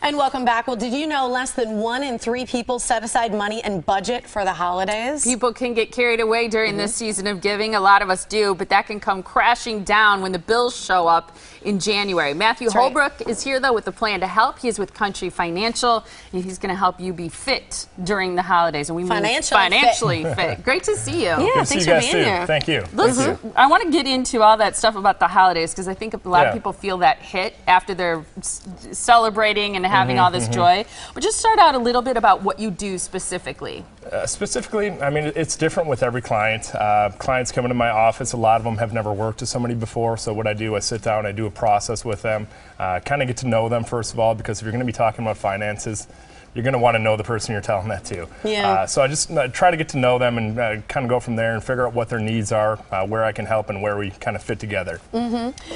And welcome back. Well, did you know less than 1 in 3 people set aside money and budget for the holidays? People can get carried away during this season of giving. A lot of us do, but that can come crashing down when the bills show up in January. Matthew Holbrook is here, though, with a plan to help. He is with Country Financial, and he's going to help you be fit during the holidays. And we mean financially fit. Great to see you. Yeah, thanks for being here. Thank you. Listen, I want to get into all that stuff about the holidays because I think a lot of people feel that hit after they're celebrating and having all this joy. But just start out a little bit about what you do specifically. Specifically, I mean, it's different with every client. Clients come into my office, a lot of them have never worked with somebody before, so what I do, I sit down, I do a process with them, kind of get to know them first of all, because if you're going to be talking about finances, you're going to want to know the person you're telling that to. Yeah. So I just try to get to know them and kind of go from there and figure out what their needs are, where I can help, and where we kind of fit together.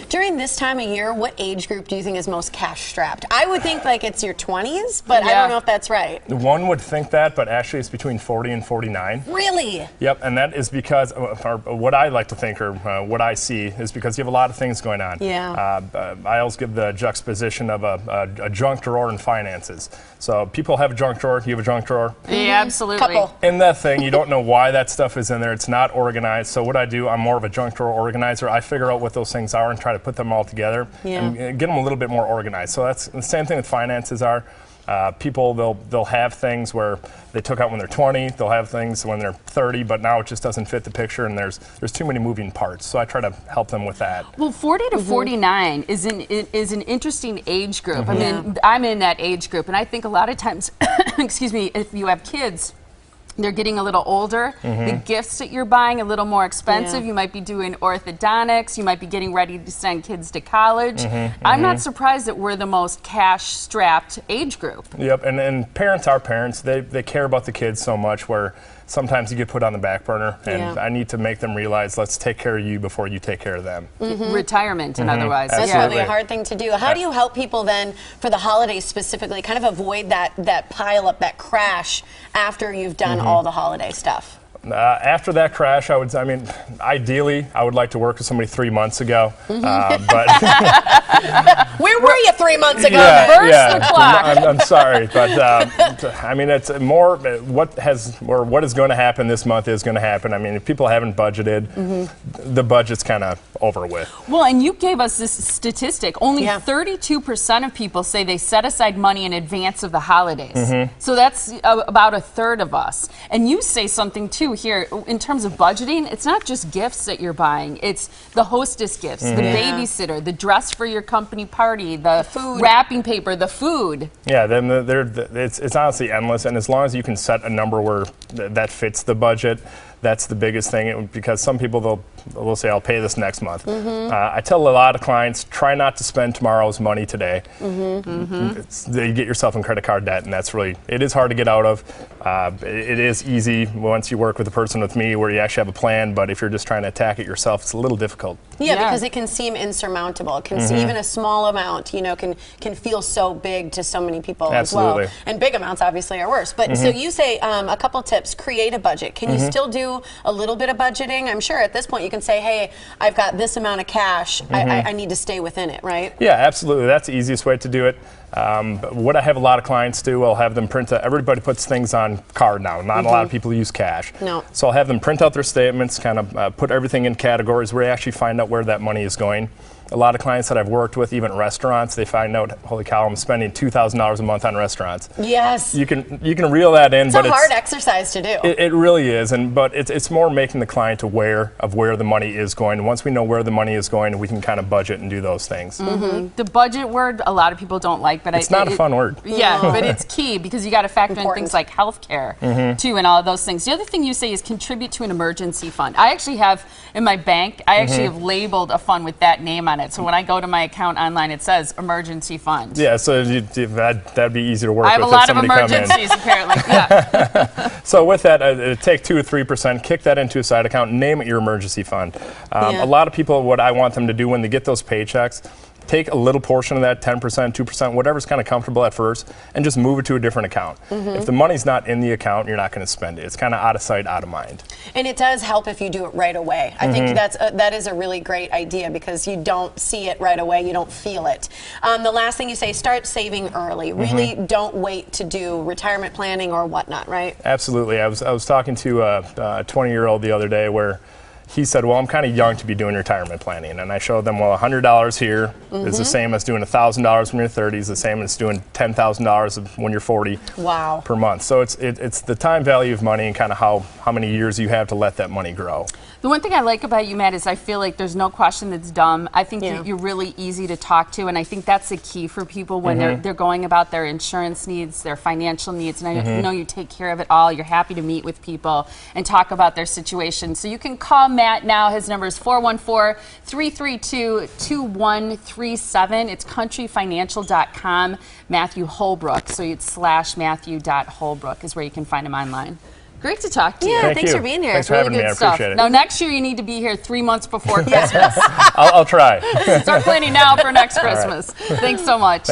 During this time of year, what age group do you think is most cash strapped? I would think like it's your 20s, but I don't know if that's right. One would think that, but actually it's between 40 and 49. Really? Yep, and that is because, or what I like to think, or what I see, is because you have a lot of things going on. Yeah. I always give the juxtaposition of a junk drawer in finances. So people have a junk drawer, you have a junk drawer. Yeah, absolutely. Couple. In that thing, you don't know why that stuff is in there. It's not organized. So what I do, I'm more of a junk drawer organizer. I figure out what those things are and try to put them all together and get them a little bit more organized. So that's the same thing with finances are. People, they'll have things where they took out when they're 20, they'll have things when they're 30, but now it just doesn't fit the picture, and there's too many moving parts. So I try to help them with that. Well, 40 to 49 is an interesting age group. I mean, I'm in that age group, and I think a lot of times, excuse me, if you have kids, they're getting a little older. The gifts that you're buying a little more expensive. You might be doing orthodontics. You might be getting ready to send kids to college. I'm not surprised that we're the most cash-strapped age group. Yep, and parents are parents. They care about the kids so much where sometimes you get put on the back burner, and I need to make them realize, let's take care of you before you take care of them. Retirement and otherwise. That's probably a hard thing to do. How do you help people then, for the holidays specifically, kind of avoid that pile up, that crash after you've done all the holiday stuff? After that crash, I mean, ideally, I would like to work with somebody 3 months ago. But where were you 3 months ago? The clock. I'm sorry, but I mean, it's more what is going to happen this month is going to happen. I mean, if people haven't budgeted, the budget's kind of over with. Well, and you gave us this statistic. Only 32% of people say they set aside money in advance of the holidays. So that's about a third of us. And you say something too here in terms of budgeting. It's not just gifts that you're buying. It's the hostess gifts, the babysitter, the dress for your company party, the food, wrapping paper, the food. Yeah, then it's honestly endless. And as long as you can set a number where that fits the budget, that's the biggest thing, because some people, they'll say, I'll pay this next month. I tell a lot of clients, try not to spend tomorrow's money today. You get yourself in credit card debt, and it is hard to get out of. It is easy once you work with a person with me where you actually have a plan, but if you're just trying to attack it yourself, it's a little difficult. Yeah, because it can seem insurmountable. It can seem, even a small amount, can feel so big to so many people as well. And big amounts obviously are worse. But so you say a couple tips: create a budget. Can you still do a little bit of budgeting? I'm sure at this point you can say, hey, I've got this amount of cash. I need to stay within it, right? Yeah, absolutely. That's the easiest way to do it. What I have a lot of clients do, I'll have them print out. Everybody puts things on card now. Not a lot of people use cash. No. So I'll have them print out their statements, kind of put everything in categories where they actually find out where that money is going. A lot of clients that I've worked with, even restaurants, they find out, holy cow, I'm spending $2,000 a month on restaurants. Yes. You can reel that in, but it's a hard exercise to do. It really is, but it's more making the client aware of where the money is going. And once we know where the money is going, we can kind of budget and do those things. The budget word, a lot of people don't like, but it's not a fun word. Yeah, but it's key because you got to factor in things like healthcare too, and all of those things. The other thing you say is contribute to an emergency fund. I actually have in my bank, I actually have labeled a fund with that name on it. So when I go to my account online, it says emergency fund. Yeah, so that'd be easy to work with. I have a lot of emergencies apparently. Yeah. So with that, take 2 or 3%, kick that into a side account, name it your emergency fund. A lot of people, what I want them to do when they get those paychecks, take a little portion of that, 10%, 2%, whatever's kind of comfortable at first, and just move it to a different account. If the money's not in the account, you're not going to spend it. It's kind of out of sight, out of mind. And it does help if you do it right away. I think that is a really great idea because you don't see it right away, you don't feel it. The last thing you say, start saving early. Really don't wait to do retirement planning or whatnot, right? Absolutely. I was talking to a 20-year-old the other day where he said, well, I'm kind of young to be doing retirement planning. And I showed them, well, $100 here is the same as doing $1,000 when you're 30, is the same as doing $10,000 when you're 40 per month. So it's the time value of money and kind of how many years you have to let that money grow. The one thing I like about you, Matt, is I feel like there's no question that's dumb. I think you're really easy to talk to, and I think that's the key for people when they're going about their insurance needs, their financial needs, and I know you take care of it all. You're happy to meet with people and talk about their situation. So you can call Matt now. His number is 414-332-2137. It's countryfinancial.com, Matthew Holbrook. So it's /Matthew.Holbrook is where you can find him online. Great to talk to you. Yeah, thanks for being here. Thanks for having me. I appreciate it. Now, next year you need to be here 3 months before Christmas. I'll try. Start planning now for next Christmas. Thanks so much.